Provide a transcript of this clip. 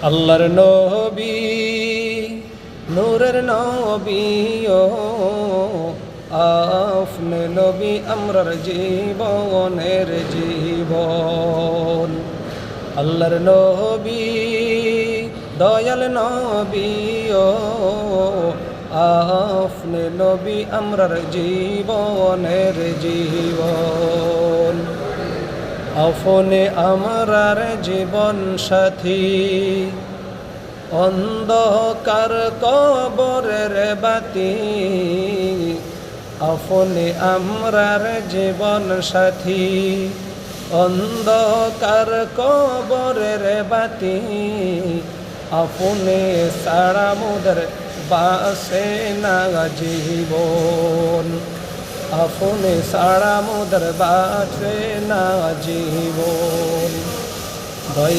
আল্লাহর নবী নূরের নবী ও আপনি নবী আমরার জীবনের জীবন। আল্লাহর নবী দয়াল নবী ও আপনি নবী আমরার জীবনের জীবন। আপনি আমরার জীবন সাথী, অন্ধকার কবরের বাতি। আপনি আমরার জীবন সাথী, অন্ধকার কবরের বাতি। আপনি সারা মুদের বাসে না জীবন, আপনি সারা মুদের বাসে না জীবন। দয়া